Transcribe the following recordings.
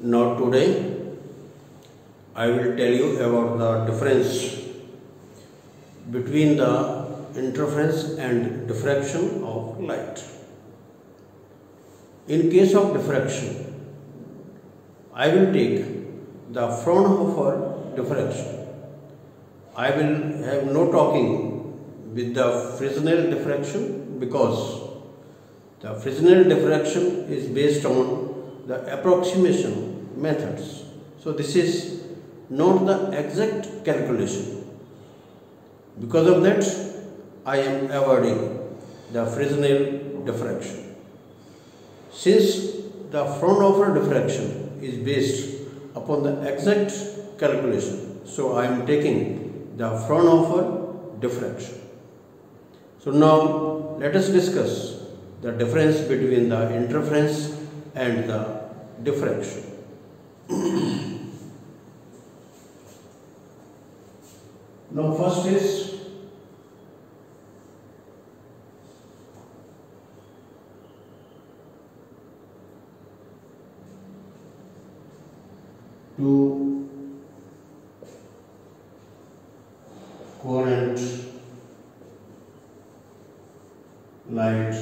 Now today I will tell you about the difference between the interference and diffraction of light. In case of diffraction, I will take the Fraunhofer diffraction. I will have no talking with the Fresnel diffraction because the Fresnel diffraction is based on the approximation methods. So this is not the exact calculation. Because of that, I am avoiding the Fresnel diffraction. Since the Fraunhofer diffraction is based upon the exact calculation, so I am taking the Fraunhofer diffraction. So now let us discuss the difference between the interference and the diffraction. Now first is two coherent light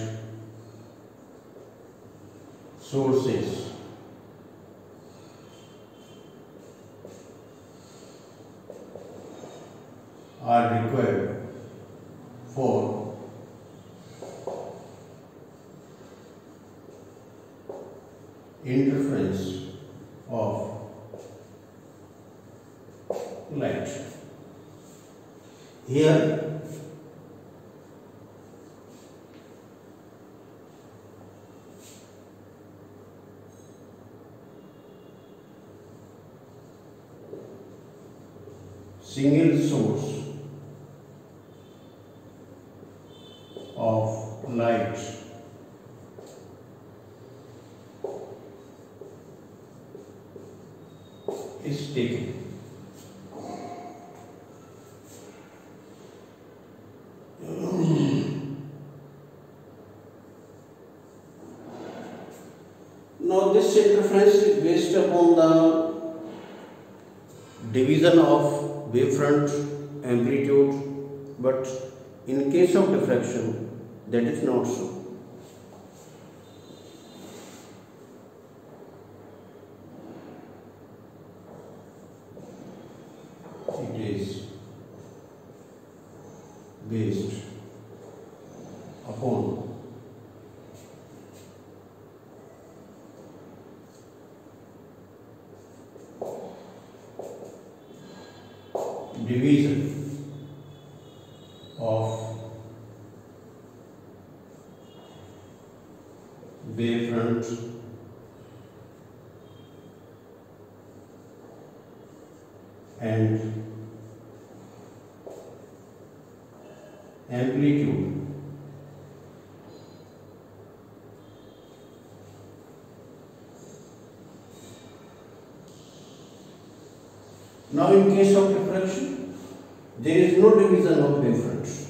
sources are required for interference of light. Here single source of light is taken. Now this interference is based upon the division of wavefront amplitude, but in case of diffraction that is not so. It is based upon division of wavefront and amplitude. Now in case of diffraction, there is no division of wavefronts.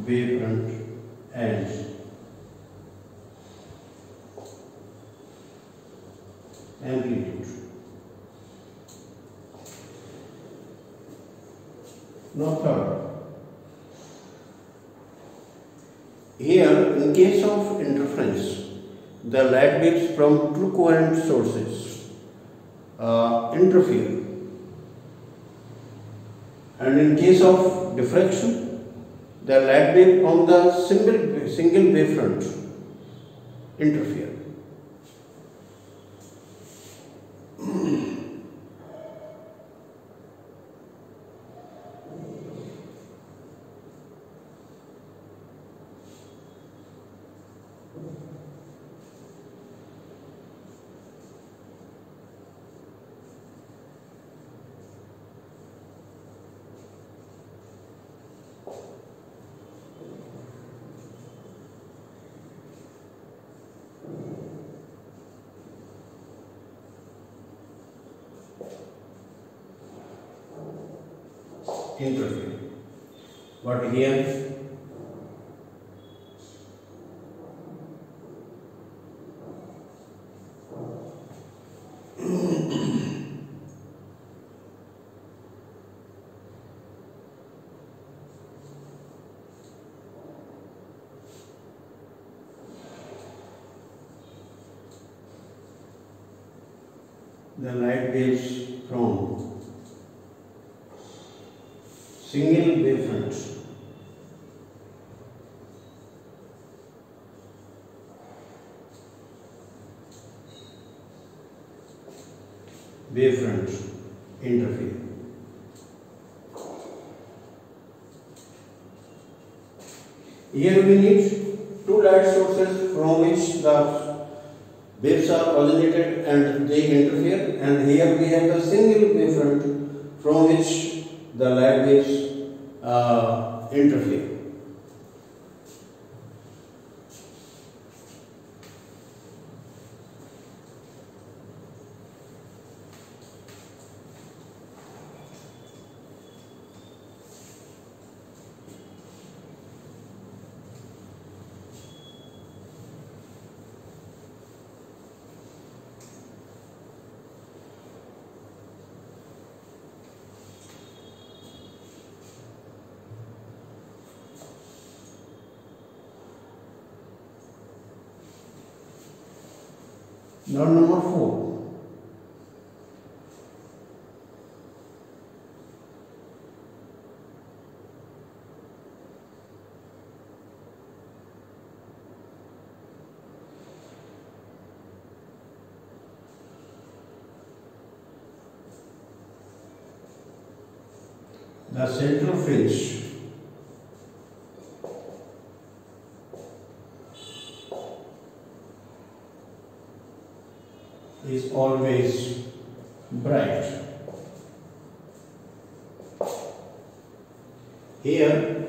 Wavefront and amplitude. Now third, here in case of interference, the light waves from two coherent sources interfere, and in case of diffraction, the light wave from the single wavefront interfere. interfere. But here the light waves from single wavefront interfere. Here we need two light sources from which the waves are originated and they interfere, and here we have the single wavefront from which the light waves interfere. Now number 4. The central fringe is always bright. Here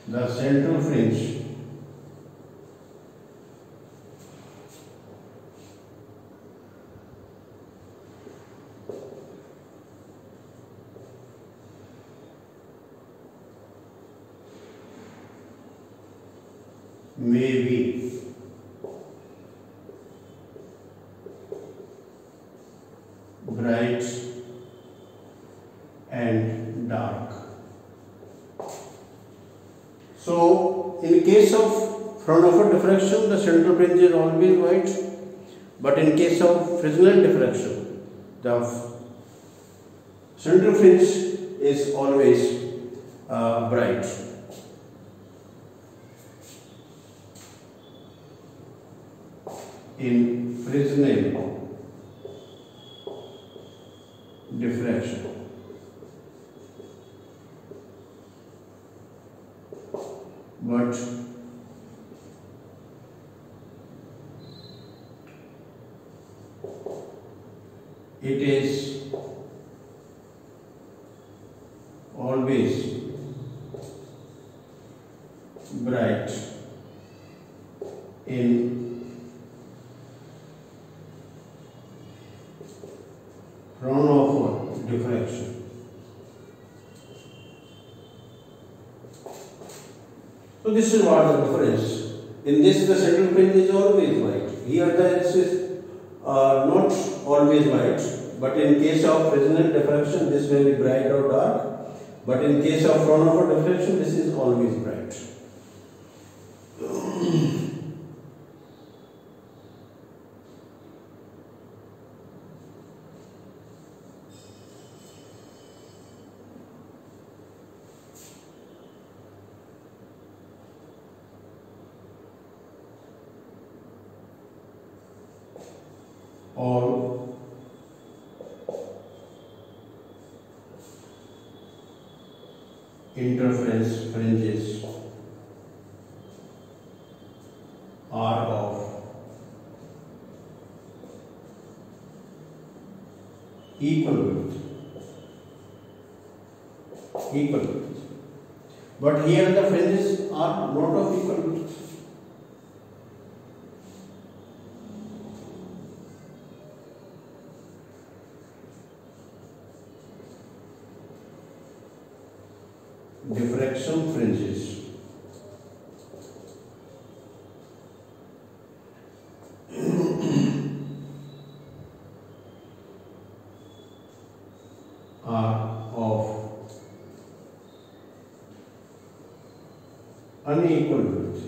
the central fringe may be bright and dark. So, in case of Fraunhofer diffraction, the central fringe is always white, but in case of Fresnel diffraction, the central fringe is always bright. In Fresnel diffraction, but it is always bright in Fraunhofer diffraction. So this is what the difference. In this, the central fringe is always white. Here this is not always white, but in case of Fresnel diffraction, this may be bright or dark. But in case of Fraunhofer diffraction, this is always bright. All interference fringes are of equal width. But here the fringes are not of equal width. diffraction fringes. Are of unequal width.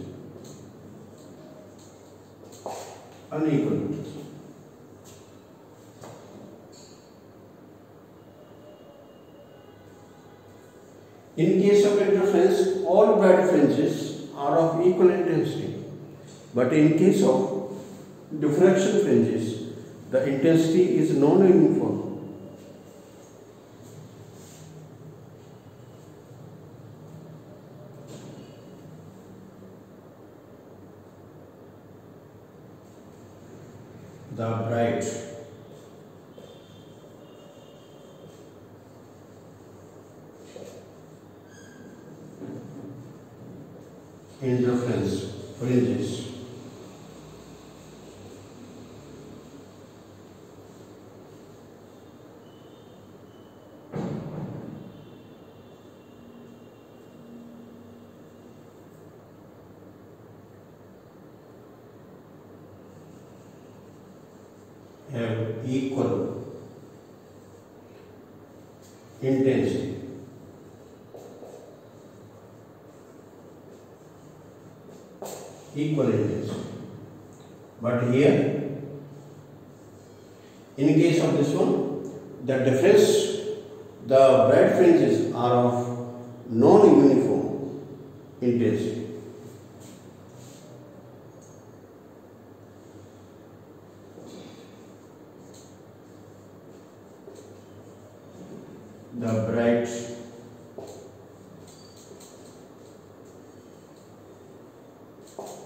In case of interference, all bright fringes are of equal intensity, but in case of diffraction fringes, the intensity is non-uniform. The bright interference fringes have equal intensity. But here, in case of this one, the difference, the bright fringes are of non-uniform intensity. The bright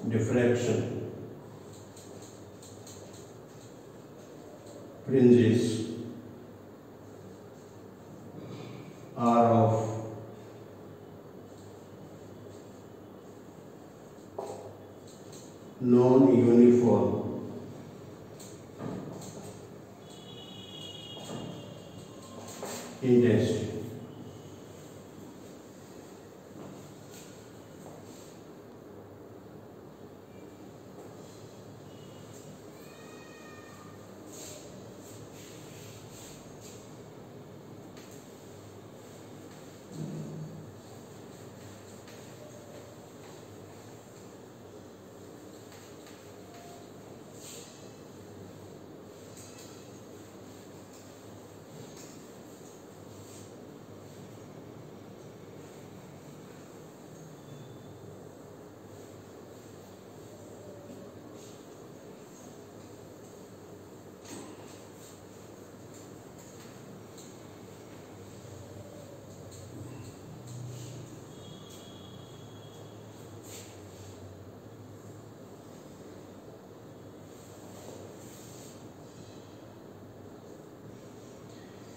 diffraction fringes are of non-uniform intensity.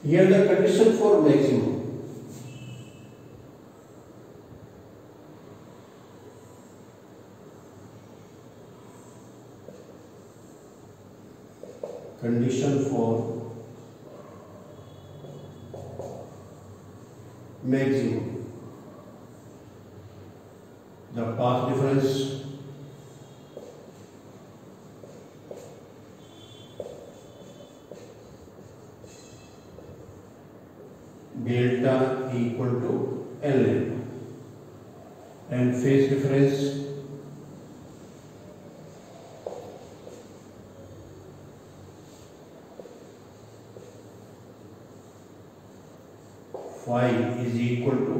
Here the condition for maximum. Condition for maximum. The path difference delta equal to Ln and phase difference phi is equal to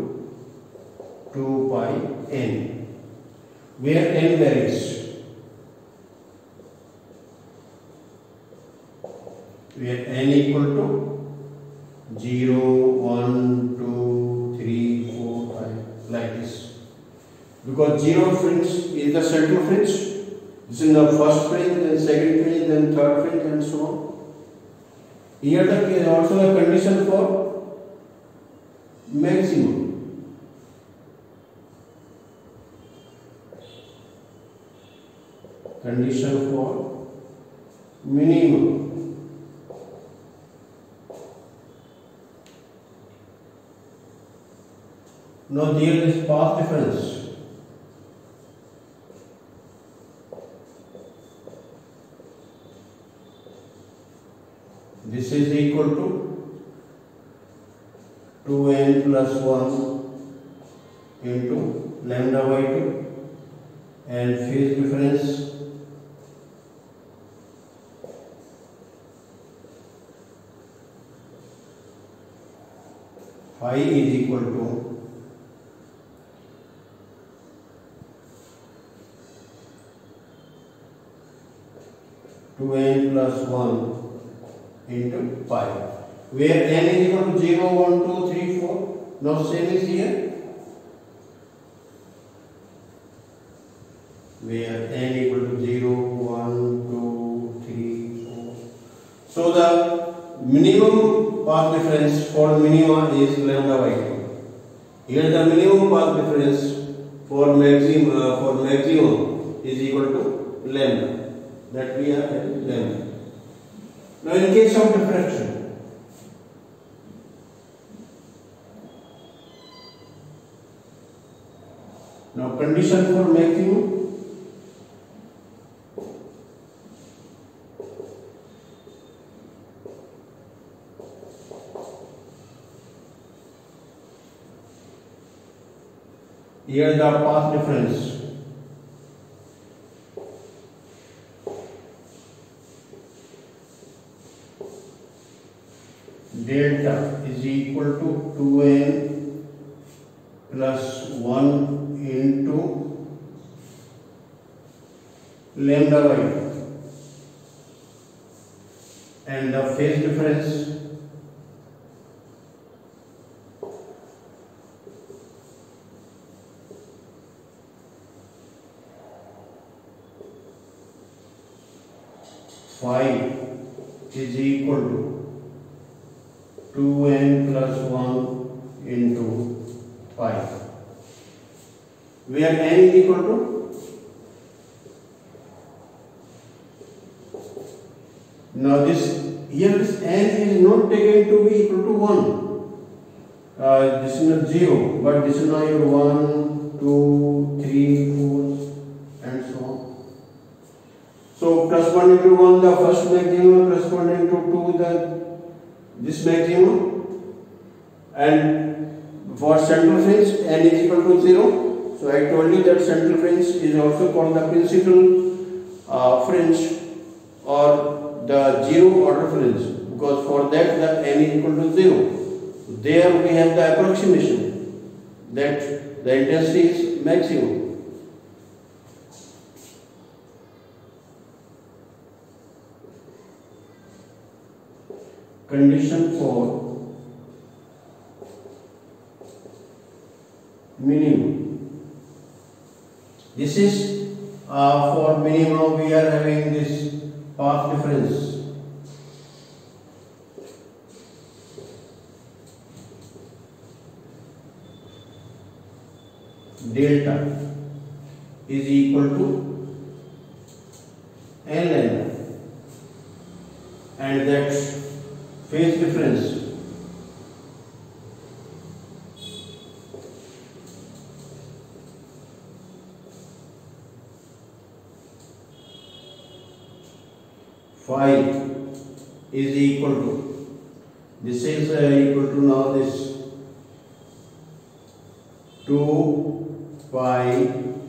2 pi n, where n varies, where n equal to 0, 1, 2, 3, 4, 5, like this. Because 0 fringe is the central fringe, this is the first fringe, then second fringe, then third fringe, and so on. Here there is also a condition for maximum. Condition for minimum. Now there is path difference. This is equal to 2n plus 1 into lambda by 2, and phase difference phi is equal to 2n plus 1 into pi, where n is equal to 0, 1, 2, 3, 4. Now same is here, where n equal to 0, 1, 2, 3, 4. So the minimum path difference for minima is lambda by 2. Here the minimum path difference for maximum is equal to lambda, that we are having lambda. Now in case of diffraction, now condition for maximum, here the path difference delta is equal to 2n plus 1 into lambda by 2, and the phase difference phi is equal to 2n plus 1 into pi, where n is equal to now this here this n is not taken to be equal to 1. This is not 0, but this is now your 1, 2, 3, 4, and so on. So corresponding to 1 the first maximum, corresponding to 2 this maximum, and for central fringe n is equal to 0. So I told you that central fringe is also called the principal fringe or the zero order fringe, because for that the n is equal to 0. There we have the approximation that the intensity is maximum. Condition for minimum. This is for minimum we are having this path difference delta is equal to n lambda, and that phase difference phi is equal to, this is equal to now this 2 pi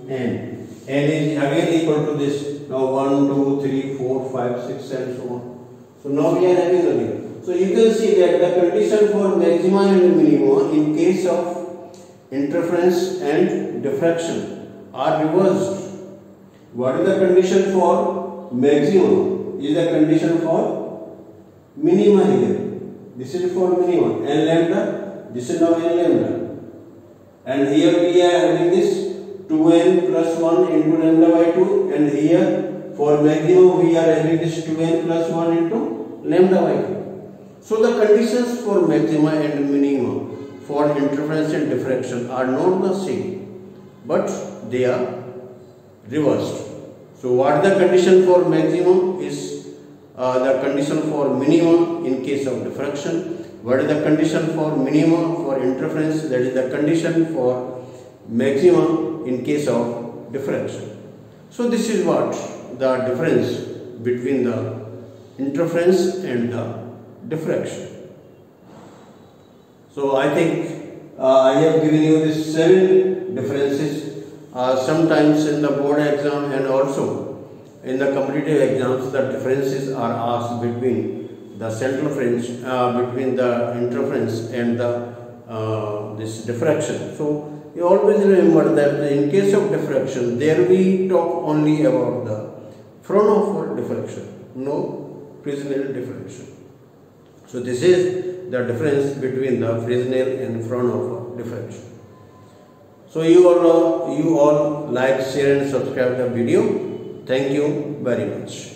n. N is again equal to this now 1, 2, 3, 4, 5, 6 and so on. So now we are having again. So you can see that the condition for maxima and minima in case of interference and diffraction are reversed. What is the condition for maximum? Is the condition for minima here. This is for minima, n lambda, this is now n lambda, and here we are having this 2n plus 1 into lambda by 2, and here for maximum we are having this 2n plus 1 into lambda by 2. So the conditions for maxima and minima for interference and diffraction are not the same, but they are reversed. So what the condition for maximum is the condition for minimum in case of diffraction, What is the condition for minimum for interference? That is the condition for maximum in case of diffraction. So this is what the difference between the interference and the diffraction. So I think I have given you these 7 differences. Sometimes in the board exam and also in the competitive exams, the differences are asked between the central fringe, between the interference and the this diffraction. So you always remember that in case of diffraction, there we talk only about the Fraunhofer diffraction, no Fresnel diffraction. So this is the difference between the Fresnel and Fraunhofer diffraction. So you all like, share and subscribe the video. Thank you very much.